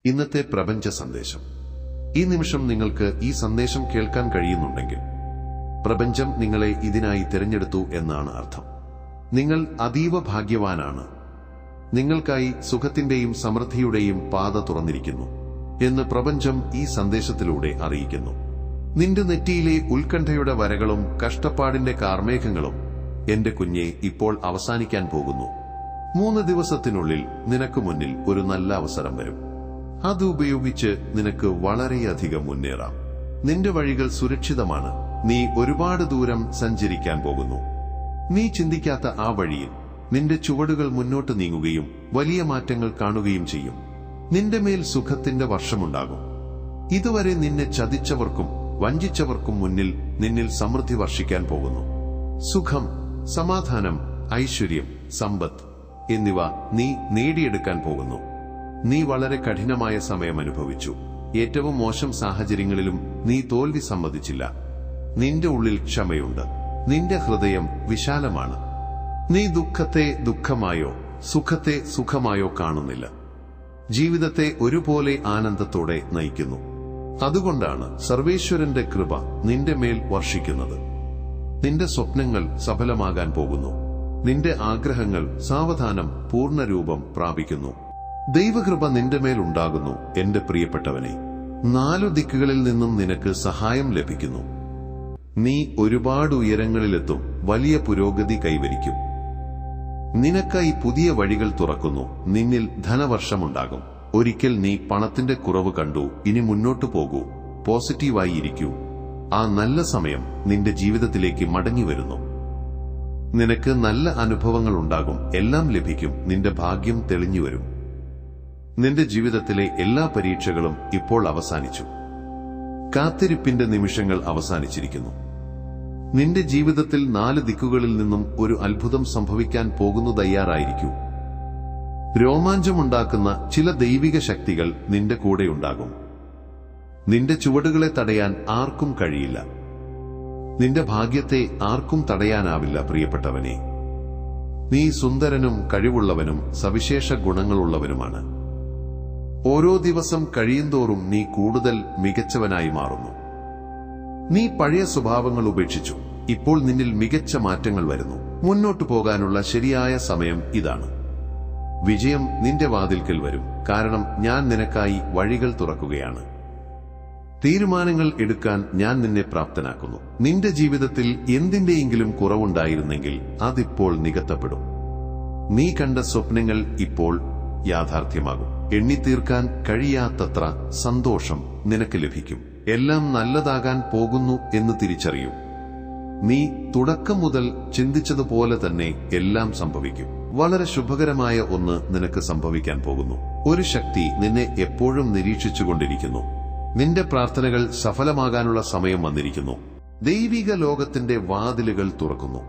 ഇന്നത്തെ പ്രപഞ്ച സന്ദേശം. ഈ നിമിഷം നിങ്ങൾക്ക് ഈ സന്ദേശം കേൾക്കാൻ കഴിയുന്നുണ്ടെങ്കിൽ പ്രപഞ്ചം നിങ്ങളെ ഇതിനായി തിരഞ്ഞെടുത്തു എന്നാണ് അർത്ഥം. നിങ്ങൾ അതീവ ഭാഗ്യവാനാണ്. നിങ്ങൾക്കായി സുഖത്തിന്റെയും സമൃദ്ധിയുടെയും പാത തുറന്നിരിക്കുന്നു എന്ന് പ്രപഞ്ചം ഈ സന്ദേശത്തിലൂടെ അറിയിക്കുന്നു. നിന്റെ നെറ്റിയിലെ ഉത്കണ്ഠയുടെ വരകളും കഷ്ടപ്പാടിന്റെ കാർമേഘങ്ങളും എന്റെ കുഞ്ഞെ ഇപ്പോൾ അവസാനിക്കാൻ പോകുന്നു. 3 ദിവസത്തിനുള്ളിൽ നിനക്ക് മുന്നിൽ ഒരു നല്ല അവസരം വരും. അത് ഉപയോഗിച്ച് നിനക്ക് വളരെയധികം മുന്നേറാം. നിന്റെ വഴികൾ സുരക്ഷിതമാണ്. നീ ഒരുപാട് ദൂരം സഞ്ചരിക്കാൻ പോകുന്നു. നീ ചിന്തിക്കാത്ത ആ വഴിയിൽ നിന്റെ ചുവടുകൾ മുന്നോട്ട് നീങ്ങുകയും വലിയ മാറ്റങ്ങൾ കാണുകയും ചെയ്യും. നിന്റെ മേൽ സുഖത്തിന്റെ വർഷമുണ്ടാകും. ഇതുവരെ നിന്നെ ചതിച്ചവർക്കും വഞ്ചിച്ചവർക്കും മുന്നിൽ നിന്നിൽ സമൃദ്ധി വർഷിക്കാൻ പോകുന്നു. സുഖം, സമാധാനം, ഐശ്വര്യം, സമ്പത്ത് എന്നിവ നീ നേടിയെടുക്കാൻ പോകുന്നു. നീ വളരെ കഠിനമായ സമയം അനുഭവിച്ചു. ഏറ്റവും മോശം സാഹചര്യങ്ങളിലും നീ തോൽവി സമ്മതിച്ചില്ല. നിന്റെ ഉള്ളിൽ ക്ഷമയുണ്ട്. നിന്റെ ഹൃദയം വിശാലമാണ്. നീ ദുഃഖത്തെ ദുഃഖമായോ സുഖത്തെ സുഖമായോ കാണുന്നില്ല. ജീവിതത്തെ ഒരുപോലെ ആനന്ദത്തോടെ നയിക്കുന്നു. അതുകൊണ്ടാണ് സർവേശ്വരന്റെ കൃപ നിന്റെ മേൽ വർഷിക്കുന്നത്. നിന്റെ സ്വപ്നങ്ങൾ സഫലമാകാൻ പോകുന്നു. നിന്റെ ആഗ്രഹങ്ങൾ സാവധാനം പൂർണ്ണരൂപം പ്രാപിക്കുന്നു. ദൈവകൃപ നിന്റെ മേൽ ഉണ്ടാകുന്നു. എന്റെ പ്രിയപ്പെട്ടവനെ, 4 ദിക്കുകളിൽ നിന്നും നിനക്ക് സഹായം ലഭിക്കുന്നു. നീ ഒരുപാട് ഉയരങ്ങളിലെത്തും. വലിയ പുരോഗതി കൈവരിക്കും. നിനക്കായി പുതിയ വഴികൾ തുറക്കുന്നു. നിന്നിൽ ധനവർഷമുണ്ടാകും. ഒരിക്കൽ നീ പണത്തിന്റെ കുറവ് കണ്ടു. ഇനി മുന്നോട്ടു പോകൂ. പോസിറ്റീവായി ഇരിക്കൂ. ആ നല്ല സമയം നിന്റെ ജീവിതത്തിലേക്ക് മടങ്ങി വരുന്നു. നിനക്ക് നല്ല അനുഭവങ്ങൾ ഉണ്ടാകും. എല്ലാം ലഭിക്കും. നിന്റെ ഭാഗ്യം തെളിഞ്ഞുവരും. നിന്റെ ജീവിതത്തിലെ എല്ലാ പരീക്ഷകളും ഇപ്പോൾ അവസാനിച്ചു. കാത്തിരിപ്പിന്റെ നിമിഷങ്ങൾ അവസാനിച്ചിരിക്കുന്നു. നിന്റെ ജീവിതത്തിൽ 4 ദിക്കുകളിൽ നിന്നും ഒരു അത്ഭുതം സംഭവിക്കാൻ പോകുന്നു. തയ്യാറായിരിക്കൂ. രോമാഞ്ചമുണ്ടാക്കുന്ന ചില ദൈവിക ശക്തികൾ നിന്റെ കൂടെയുണ്ടാകും. നിന്റെ ചുവടുകളെ തടയാൻ ആർക്കും കഴിയില്ല. നിന്റെ ഭാഗ്യത്തെ ആർക്കും തടയാനാവില്ല. പ്രിയപ്പെട്ടവനെ, നീ സുന്ദരനും കഴിവുള്ളവനും സവിശേഷ ഗുണങ്ങളുള്ളവനുമാണ്. ഓരോ ദിവസം കഴിയുന്തോറും നീ കൂടുതൽ മികച്ചവനായി മാറുന്നു. നീ പഴയ സ്വഭാവങ്ങൾ ഉപേക്ഷിച്ചു. ഇപ്പോൾ നിന്നിൽ മികച്ച മാറ്റങ്ങൾ വരുന്നു. മുന്നോട്ടു പോകാനുള്ള ശരിയായ സമയം ഇതാണ്. വിജയം നിന്റെ വാതിൽക്കൽ വരും. കാരണം ഞാൻ നിനക്കായി വഴികൾ തുറക്കുകയാണ്. തീരുമാനങ്ങൾ എടുക്കാൻ ഞാൻ നിന്നെ പ്രാപ്തനാക്കുന്നു. നിന്റെ ജീവിതത്തിൽ എന്തിന്റെയെങ്കിലും കുറവുണ്ടായിരുന്നെങ്കിൽ അതിപ്പോൾ നികത്തപ്പെടും. നീ കണ്ട സ്വപ്നങ്ങൾ ഇപ്പോൾ യാഥാർത്ഥ്യമാകും. എണ്ണിത്തീർക്കാൻ കഴിയാത്തത്ര സന്തോഷം നിനക്ക് ലഭിക്കും. എല്ലാം നല്ലതാകാൻ പോകുന്നു എന്ന് തിരിച്ചറിയൂ. നീ തുടക്കം മുതൽ ചിന്തിച്ചതുപോലെ തന്നെ എല്ലാം സംഭവിക്കും. വളരെ ശുഭകരമായ ഒന്ന് നിനക്ക് സംഭവിക്കാൻ പോകുന്നു. ഒരു ശക്തി നിന്നെ എപ്പോഴും നിരീക്ഷിച്ചുകൊണ്ടിരിക്കുന്നു. നിന്റെ പ്രാർത്ഥനകൾ സഫലമാകാനുള്ള സമയം വന്നിരിക്കുന്നു. ദൈവിക ലോകത്തിന്റെ വാതിലുകൾ തുറക്കുന്നു.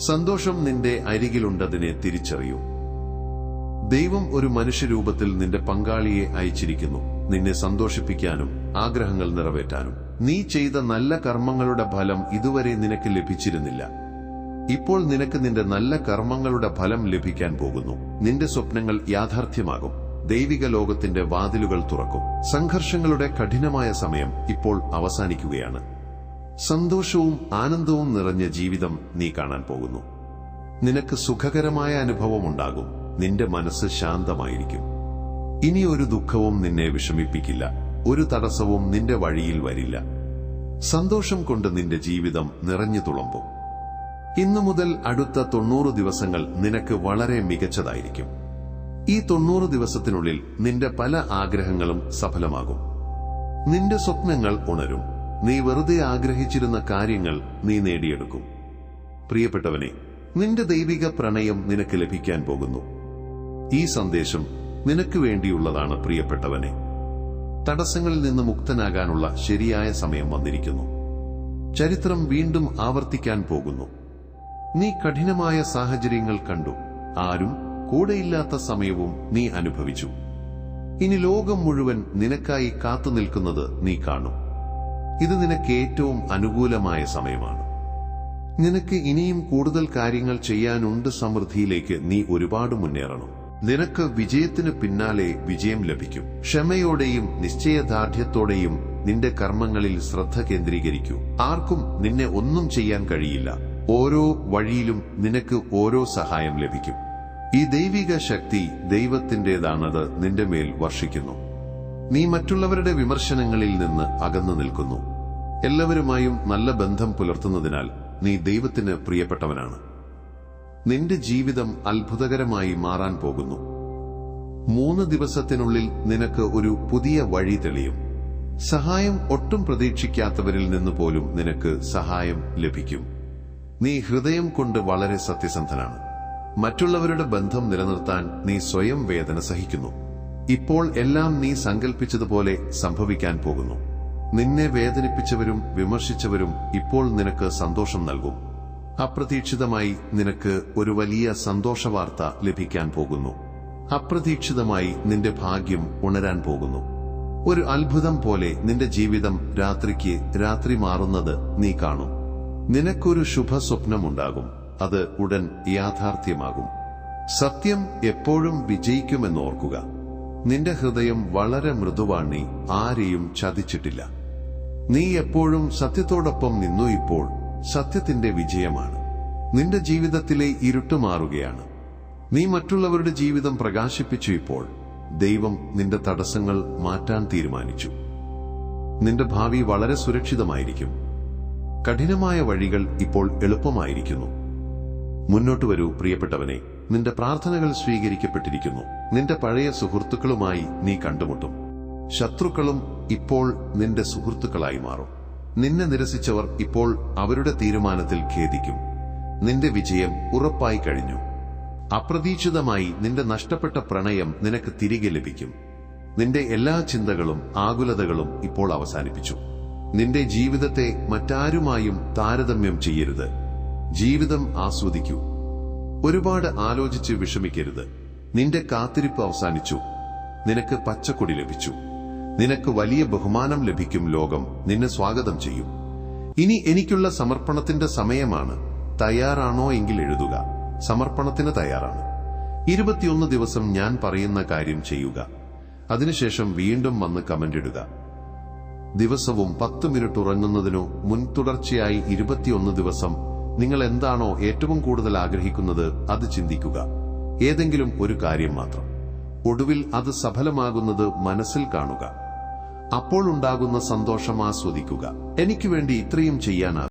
സന്തോഷം നിന്റെ അരികിലുണ്ടതിനെ തിരിച്ചറിയൂ. ദൈവം ഒരു മനുഷ്യരൂപത്തിൽ നിന്റെ പങ്കാളിയെ അയച്ചിരിക്കുന്നു. നിന്നെ സന്തോഷിപ്പിക്കാനും ആഗ്രഹങ്ങൾ നിറവേറ്റാനും. നീ ചെയ്ത നല്ല കർമ്മങ്ങളുടെ ഫലം ഇതുവരെ നിനക്ക് ലഭിച്ചിരുന്നില്ല. ഇപ്പോൾ നിനക്ക് നിന്റെ നല്ല കർമ്മങ്ങളുടെ ഫലം ലഭിക്കാൻ പോകുന്നു. നിന്റെ സ്വപ്നങ്ങൾ യാഥാർത്ഥ്യമാകും. ദൈവിക ലോകത്തിന്റെ വാതിലുകൾ തുറക്കും. സംഘർഷങ്ങളുടെ കഠിനമായ സമയം ഇപ്പോൾ അവസാനിക്കുകയാണ്. സന്തോഷവും ആനന്ദവും നിറഞ്ഞ ജീവിതം നീ കാണാൻ പോകുന്നു. നിനക്ക് സുഖകരമായ അനുഭവമുണ്ടാകും. നിന്റെ മനസ്സ് ശാന്തമായിരിക്കും. ഇനി ഒരു ദുഃഖവും നിന്നെ വിഷമിപ്പിക്കില്ല. ഒരു തടസ്സവും നിന്റെ വഴിയിൽ വരില്ല. സന്തോഷം കൊണ്ട് നിന്റെ ജീവിതം നിറഞ്ഞു തുളുമ്പും. ഇന്നു മുതൽ അടുത്ത 90 ദിവസങ്ങൾ നിനക്ക് വളരെ മികച്ചതായിരിക്കും. ഈ 90 ദിവസത്തിനുള്ളിൽ നിന്റെ പല ആഗ്രഹങ്ങളും സഫലമാകും. നിന്റെ സ്വപ്നങ്ങൾ ഉണരും. നീ വെറുതെ ആഗ്രഹിച്ചിരുന്ന കാര്യങ്ങൾ നീ നേടിയെടുക്കും. പ്രിയപ്പെട്ടവനെ, നിന്റെ ദൈവിക പ്രണയം നിനക്ക് ലഭിക്കാൻ പോകുന്നു. ഈ സന്ദേശം നിനക്ക് വേണ്ടിയുള്ളതാണ്. പ്രിയപ്പെട്ടവനെ, തടസ്സങ്ങളിൽ നിന്ന് മുക്തനാകാനുള്ള ശരിയായ സമയം വന്നിരിക്കുന്നു. ചരിത്രം വീണ്ടും ആവർത്തിക്കാൻ പോകുന്നു. നീ കഠിനമായ സാഹചര്യങ്ങൾ കണ്ടു. ആരും കൂടെയില്ലാത്ത സമയവും നീ അനുഭവിച്ചു. ഇനി ലോകം മുഴുവൻ നിനക്കായി കാത്തുനിൽക്കുന്നത് നീ കാണും. ഇത് നിനക്ക് ഏറ്റവും അനുകൂലമായ സമയമാണ്. നിനക്ക് ഇനിയും കൂടുതൽ കാര്യങ്ങൾ ചെയ്യാനുണ്ട്. സമൃദ്ധിയിലേക്ക് നീ ഒരുപാട് മുന്നേറണം. നിനക്ക് വിജയത്തിന് പിന്നാലെ വിജയം ലഭിക്കും. ക്ഷമയോടെയും നിശ്ചയദാർഢ്യത്തോടെയും നിന്റെ കർമ്മങ്ങളിൽ ശ്രദ്ധ കേന്ദ്രീകരിക്കൂ. ആർക്കും നിന്നെ ഒന്നും ചെയ്യാൻ കഴിയില്ല. ഓരോ വഴിയിലും നിനക്ക് ഓരോ സഹായം ലഭിക്കും. ഈ ദൈവിക ശക്തി ദൈവത്തിന്റേതാണത് നിന്റെ മേൽ വർഷിക്കുന്നു. നീ മറ്റുള്ളവരുടെ വിമർശനങ്ങളിൽ നിന്ന് അകന്നു നിൽക്കുന്നു. എല്ലാവരുമായും നല്ല ബന്ധം പുലർത്തുന്നതിനാൽ നീ ദൈവത്തിന് പ്രിയപ്പെട്ടവനാണ്. നിന്റെ ജീവിതം അത്ഭുതകരമായി മാറാൻ പോകുന്നു. 3 ദിവസത്തിനുള്ളിൽ നിനക്ക് ഒരു പുതിയ വഴി തെളിയും. സഹായം ഒട്ടും പ്രതീക്ഷിക്കാത്തവരിൽ നിന്ന് പോലും നിനക്ക് സഹായം ലഭിക്കും. നീ ഹൃദയം കൊണ്ട് വളരെ സത്യസന്ധനാണ്. മറ്റുള്ളവരുടെ ബന്ധം നിലനിർത്താൻ നീ സ്വയം വേദന സഹിക്കുന്നു. ഇപ്പോൾ എല്ലാം നീ സങ്കൽപ്പിച്ചതുപോലെ സംഭവിക്കാൻ പോകുന്നു. നിന്നെ വേദനിപ്പിച്ചവരും വിമർശിച്ചവരും ഇപ്പോൾ നിനക്ക് സന്തോഷം നൽകും. അപ്രതീക്ഷിതമായി നിനക്ക് ഒരു വലിയ സന്തോഷവാർത്ത ലഭിക്കാൻ പോകുന്നു. അപ്രതീക്ഷിതമായി നിന്റെ ഭാഗ്യം ഉണരാൻ പോകുന്നു. ഒരു അത്ഭുതം പോലെ നിന്റെ ജീവിതം രാത്രിക്ക് രാത്രി മാറുന്നത് നീ കാണും. നിനക്കൊരു ശുഭസ്വപ്നമുണ്ടാകും. അത് ഉടൻ യാഥാർത്ഥ്യമാകും. സത്യം എപ്പോഴും വിജയിക്കുമെന്നോർക്കുക. നിന്റെ ഹൃദയം വളരെ മൃദുവാണ്. ആരെയും ചതിച്ചിട്ടില്ല. നീ എപ്പോഴും സത്യത്തോടൊപ്പം നിന്നു. ഇപ്പോൾ സത്യത്തിന്റെ വിജയമാണ്. നിന്റെ ജീവിതത്തിലെ ഇരുട്ട് മാറുകയാണ്. നീ മറ്റുള്ളവരുടെ ജീവിതം പ്രകാശിപ്പിച്ചു. ഇപ്പോൾ ദൈവം നിന്റെ തടസ്സങ്ങൾ മാറ്റാൻ തീരുമാനിച്ചു. നിന്റെ ഭാവി വളരെ സുരക്ഷിതമായിരിക്കും. കഠിനമായ വഴികൾ ഇപ്പോൾ എളുപ്പമായിരിക്കുന്നു. മുന്നോട്ട് വരൂ പ്രിയപ്പെട്ടവനെ. നിന്റെ പ്രാർത്ഥനകൾ സ്വീകരിക്കപ്പെട്ടിരിക്കുന്നു. നിന്റെ പഴയ സുഹൃത്തുക്കളുമായി നീ കണ്ടുമുട്ടും. ശത്രുക്കളും ഇപ്പോൾ നിന്റെ സുഹൃത്തുക്കളായി മാറും. നിന്നെ നിരസിച്ചവർ ഇപ്പോൾ അവരുടെ തീരുമാനത്തിൽ ഖേദിക്കും. നിന്റെ വിജയം ഉറപ്പായി കഴിഞ്ഞു. അപ്രതീക്ഷിതമായി നിന്റെ നഷ്ടപ്പെട്ട പ്രണയം നിനക്ക് തിരികെ ലഭിക്കും. നിന്റെ എല്ലാ ചിന്തകളും ആകുലതകളും ഇപ്പോൾ അവസാനിപ്പിച്ചു. നിന്റെ ജീവിതത്തെ മറ്റാരുമായും താരതമ്യം ചെയ്യരുത്. ജീവിതം ആസ്വദിക്കൂ. ഒരുപാട് ആലോചിച്ച് വിഷമിക്കരുത്. നിന്റെ കാത്തിരിപ്പ് അവസാനിച്ചു. നിനക്ക് പച്ചക്കൊടി ലഭിച്ചു. നിനക്ക് വലിയ ബഹുമാനം ലഭിക്കും. ലോകം നിന്നെ സ്വാഗതം ചെയ്യും. ഇനി എനിക്കുള്ള സമർപ്പണത്തിന്റെ സമയമാണ്. തയ്യാറാണോ എങ്കിൽ എഴുതുക. സമർപ്പണത്തിന് തയ്യാറാണ്. 21 ദിവസം ഞാൻ പറയുന്ന കാര്യം ചെയ്യുക. അതിനുശേഷം വീണ്ടും വന്ന് കമന്റ് ഇടുക. ദിവസവും 10 മിനിറ്റ് ഉറങ്ങുന്നതിനു മുൻ തുടർച്ചയായി 21 ദിവസം നിങ്ങൾ എന്താണോ ഏറ്റവും കൂടുതൽ ആഗ്രഹിക്കുന്നത് അത് ചിന്തിക്കുക. ഏതെങ്കിലും ഒരു കാര്യം മാത്രം. ഒടുവിൽ അത് സഫലമാകുന്നത് മനസ്സിൽ കാണുക. അപ്പോൾ ഉണ്ടാകുന്ന സന്തോഷം ആസ്വദിക്കുക. എനിക്ക് വേണ്ടി ഇത്രയും ചെയ്യാനാകും.